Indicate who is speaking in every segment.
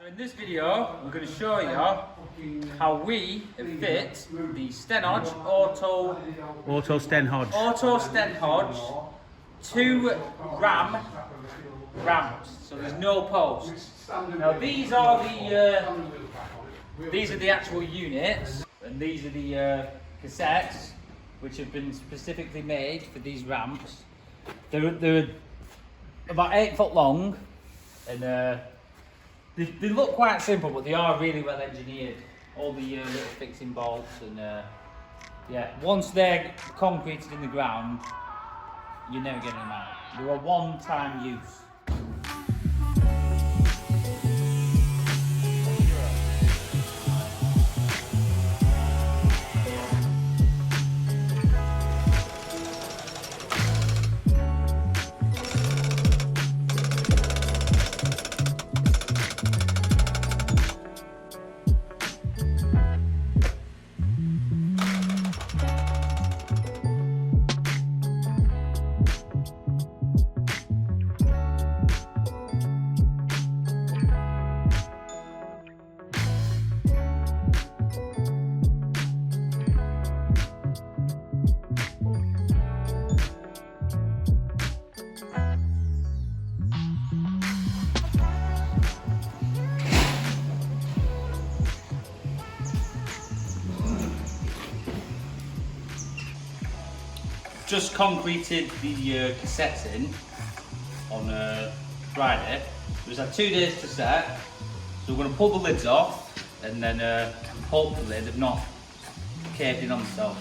Speaker 1: in this video, we're going to show you how we fit the Stenhoj Autopstenhoj 2 ramps. So there's no posts. Now these are the actual units, and these are the cassettes which have been specifically made for these ramps. They're about 8 foot long, and they look quite simple, but they are really well engineered. All the little fixing bolts, and yeah, once they're concreted in the ground, you're never getting them out. They're a one-time use. Just concreted the cassettes in on Friday. It was like 2 days to set, so we're going to pull the lids off, and then hopefully they've not caved in on themselves.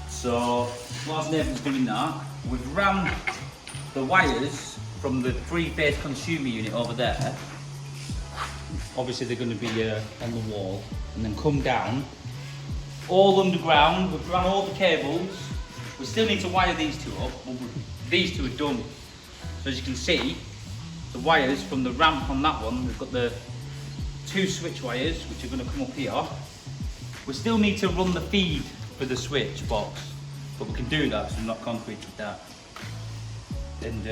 Speaker 1: So whilst Nathan's doing that, we've ran the wires from the 3-phase consumer unit over there. Obviously they're going to be on the wall, and then come down all underground. We've run all the cables. We still need to wire these two up, but these two are done. So as you can see, the wires from the ramp on that one, we've got the 2 switch wires which are going to come up here. We still need to run the feed for the switch box, but we can do that, so I'm not concreted that. And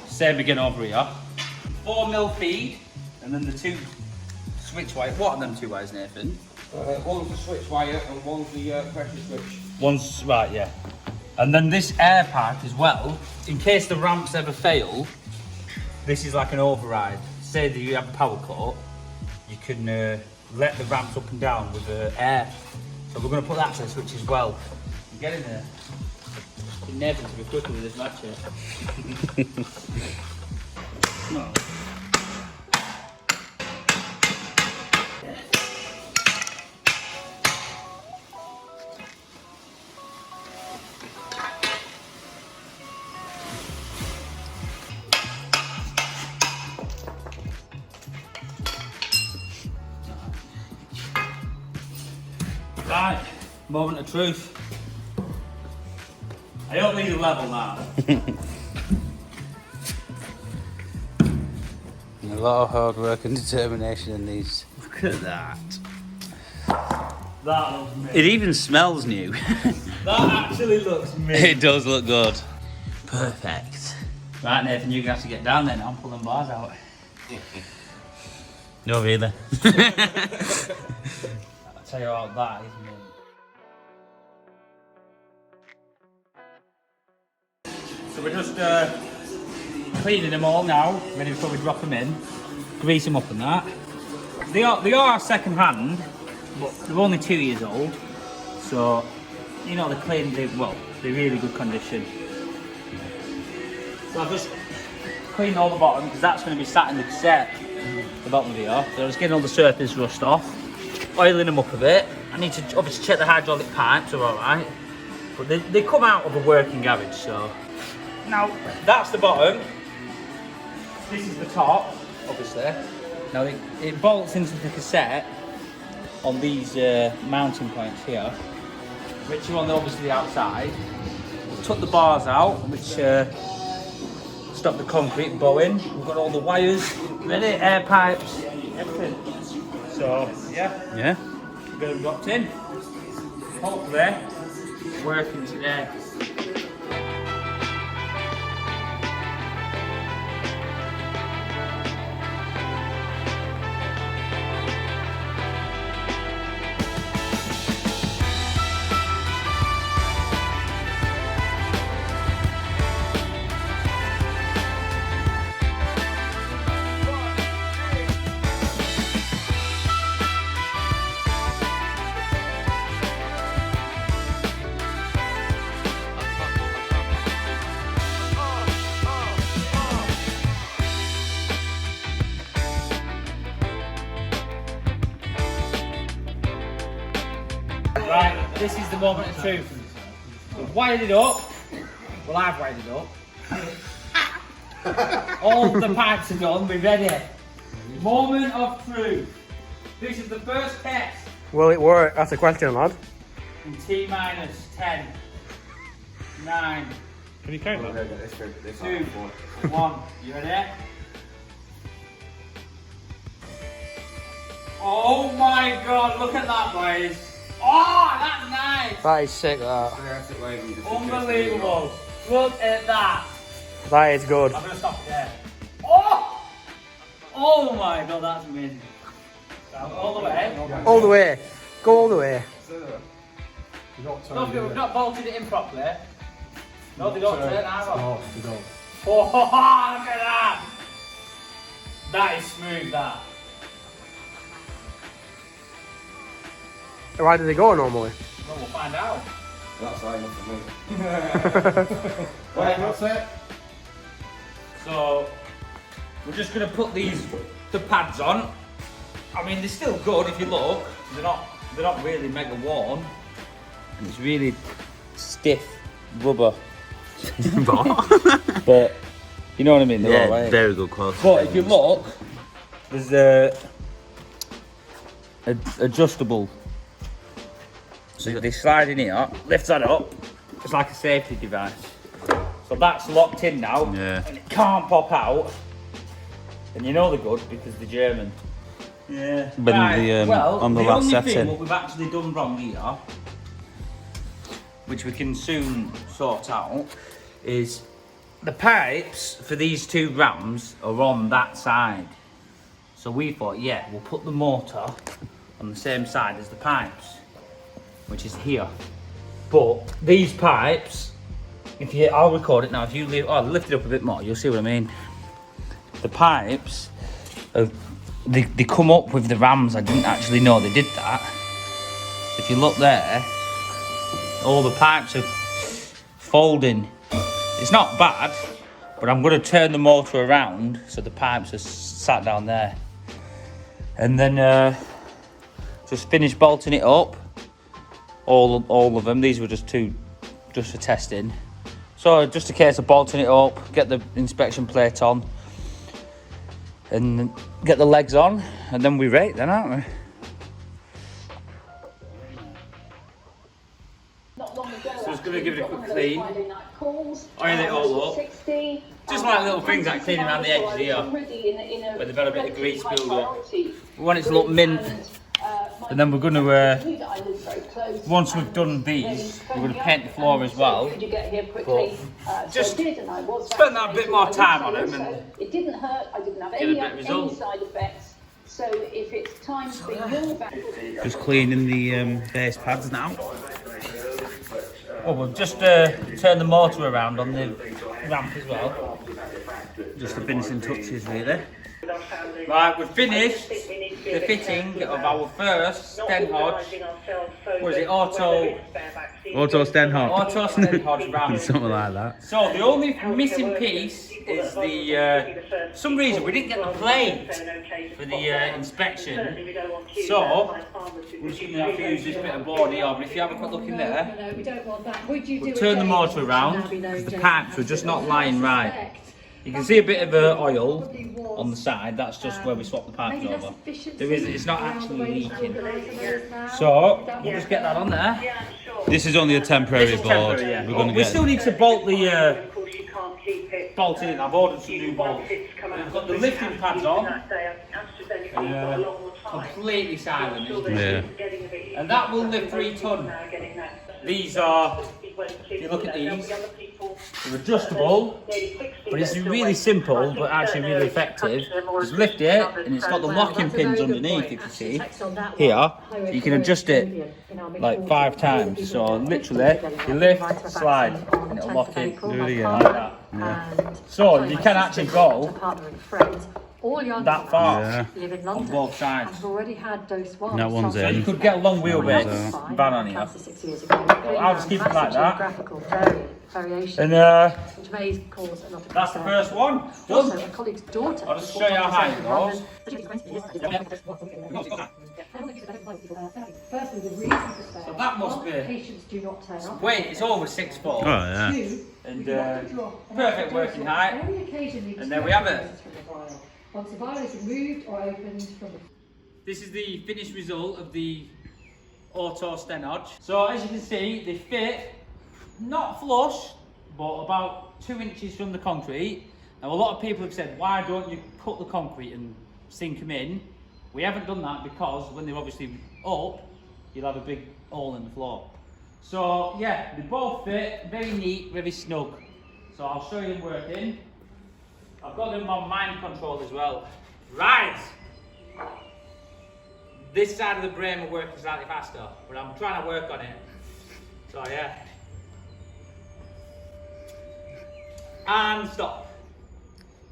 Speaker 1: same again over here. 4mm feed, and then the 2 switch wires. What are them 2 wires, Nathan?
Speaker 2: One's the switch wire and one's the pressure switch.
Speaker 1: One's, right, yeah. And then this air pipe as well, in case the ramps ever fail, this is like an override. Say that you have a power cut, you can let the ramps up and down with air. So we're going to put that to the switch as well. You get in there. You're never to be quicker with this ratchet. No. Right, moment of truth. I don't need a level now.
Speaker 3: A lot of hard work and determination in these.
Speaker 1: Look at that. That looks mint.
Speaker 3: It even smells new.
Speaker 1: That actually looks mint.
Speaker 3: It does look good. Perfect.
Speaker 1: Right, Nathan, you're going to have to get down there now and pull them bars out.
Speaker 3: No, really.
Speaker 1: I'll tell you what, that is mint. So we're just cleaning them all now, ready before we drop them in. Grease them up and that. They are second hand, but they're only 2 years old. So, you know, they're clean, they're really good condition. So I've just cleaned all the bottom, because that's going to be sat in the cassette, the bottom of here. So I'm just getting all the surface rust off, oiling them up a bit. I need to obviously check the hydraulic pipes are alright, but they come out of a working garage. So now that's the bottom, this is the top, obviously. Now it bolts into the cassette on these mounting points here, which are on obviously the outside. We've took the bars out, which stop the concrete bowing. We've got all the wires ready, air pipes, everything. So yeah, get them dropped in. Hopefully working today. Right, this is the moment of truth. We've wired it up. Well, I've wired it up. All the pipes are done, we're ready. Moment of truth. This is the first test.
Speaker 4: Will it work? That's a question, lad.
Speaker 1: In T minus 10, 9,
Speaker 4: Can you count that?
Speaker 1: 2, 1. You ready? Oh my god, look at that, boys. Oh, that's nice.
Speaker 4: That is sick, that.
Speaker 1: Unbelievable. Look at that.
Speaker 4: That is good.
Speaker 1: I'm going to stop it there. Oh! Oh my god, that's amazing. All the way.
Speaker 4: All the way. Go all the way.
Speaker 1: We've not bolted it in properly. No, they don't turn either.
Speaker 4: No, they don't.
Speaker 1: Oh, look at that. That is smooth, that.
Speaker 4: Why do they go normally?
Speaker 1: Well, we'll find out.
Speaker 2: That's high enough for me.
Speaker 1: Right, that's it. So, we're just going to put the pads on. I mean, they're still good if you look. They're not really mega worn. And it's really stiff rubber. But, you know what I mean? They're all right.
Speaker 3: very good quality.
Speaker 1: But if you look, there's a adjustable. So they slide in here, lift that up. It's like a safety device. So that's locked in now,
Speaker 3: Yeah.
Speaker 1: and it can't pop out. And you know they're good because they're German. Yeah.
Speaker 3: But on the last
Speaker 1: only
Speaker 3: setting.
Speaker 1: thing what we've actually done wrong here, which we can soon sort out, is the pipes for these two rams are on that side. So we thought, yeah, we'll put the motor on the same side as the pipes, which is here. But these pipes, I'll record it now. If you lift it up a bit more, you'll see what I mean. The pipes, they come up with the rams. I didn't actually know they did that. If you look there, all the pipes are folding. It's not bad, but I'm going to turn the motor around so the pipes are sat down there. And then just finish bolting it up. All of them. These were just for testing. So just a case of bolting it up, get the inspection plate on, and get the legs on, and then we rate then, aren't we? So just going to give it a quick clean, oil it all up. Just like little things like cleaning around the edges here, where they've had a bit of grease build up. We want it to look mint. And then we're going to, once we've done these, we're going to paint the floor as well. But just spend that bit more time on them and
Speaker 5: it didn't hurt, I didn't have
Speaker 1: any
Speaker 5: side effects. So if it's time for your back...
Speaker 3: Just cleaning the base pads now.
Speaker 1: well, we'll just turn the motor around on the ramp as well.
Speaker 3: Just the finishing touches, really.
Speaker 1: Right, we've finished the fitting of our first Stenhoj. What is it?
Speaker 3: Autopstenhoj.
Speaker 1: Autopstenhoj ram.
Speaker 3: Something like that.
Speaker 1: So the only missing piece is the. For some reason we didn't get the plate for the inspection. So we're just going to have to use this bit of board here. But if you have a quick look in there,
Speaker 5: No, we don't want that. Would you
Speaker 1: we'll turn the motor around because the pipes were just not lying right. You can see a bit of oil on the side. That's just where we swap the pipes over. It's not actually leaking. So we'll just get that on there.
Speaker 3: This is only a temporary
Speaker 1: This is
Speaker 3: board.
Speaker 1: temporary, yeah.
Speaker 3: We're going to
Speaker 1: We
Speaker 3: get.
Speaker 1: still need to bolt the bolt in. I've ordered some new bolts. We've got the lifting pads on. Completely silent, isn't it?
Speaker 3: Yeah.
Speaker 1: And that will lift 3 ton. These are, if you look at these, they're adjustable, but it's really simple, but actually really effective. Just lift it, and it's got the locking pins underneath, if you see, here. So you can adjust it like 5 times. So literally, you lift, slide, and it'll lock it.
Speaker 3: Do it again.
Speaker 1: Like that.
Speaker 5: Yeah.
Speaker 1: So you can actually go that far
Speaker 3: Yeah.
Speaker 1: on both sides.
Speaker 5: I've already had dose 1.
Speaker 3: That one's
Speaker 1: So
Speaker 3: in.
Speaker 1: you could get a long wheelbase
Speaker 3: One's
Speaker 1: van on here.
Speaker 5: 6 years ago.
Speaker 1: I'll just keep it like that.
Speaker 5: Geographical variation,
Speaker 1: And
Speaker 5: which may cause a lot of
Speaker 1: that's the
Speaker 5: concern.
Speaker 1: first one.
Speaker 5: Also,
Speaker 1: Done.
Speaker 5: a colleague's daughter.
Speaker 1: I'll just show you how high it goes.
Speaker 5: Firstly, the reason for
Speaker 1: So that me.
Speaker 6: Patients do not turn up.
Speaker 1: Weight is over 6 foot.
Speaker 3: Oh, yeah.
Speaker 6: Two,
Speaker 1: And,
Speaker 6: we have to drop an
Speaker 1: perfect
Speaker 6: accidental
Speaker 1: working height.
Speaker 6: very occasionally
Speaker 1: And there we have it.
Speaker 6: from the vial. Once the vial is removed or opened from the
Speaker 1: This is the finished result of the Autopstenhoj. So as you can see, they fit not flush, but about 2 inches from the concrete. Now a lot of people have said, why don't you cut the concrete and sink them in? We haven't done that because when they're obviously up, you'll have a big hole in the floor. So yeah, they both fit, very neat, very snug. So I'll show you them working. I've got them on mind control as well. Right! This side of the brain will work slightly faster, but I'm trying to work on it. So yeah. And stop.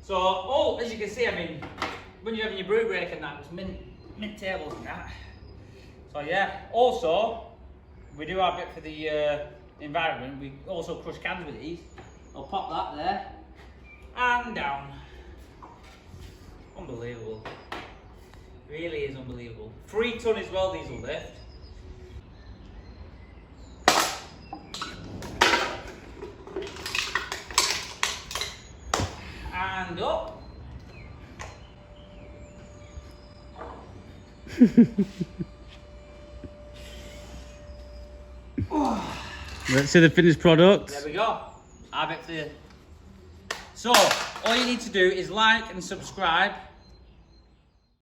Speaker 1: So, oh, as you can see, I mean, when you're having your brew break and that, there's mint tables and that. So yeah, also, we do our bit for the environment. We also crush cans with these. I'll pop that there, and down. Unbelievable. Really is unbelievable. 3 ton as well, these will lift. And up.
Speaker 3: Let's see the finished product.
Speaker 1: There we go. I bet for you. So, all you need to do is like and subscribe.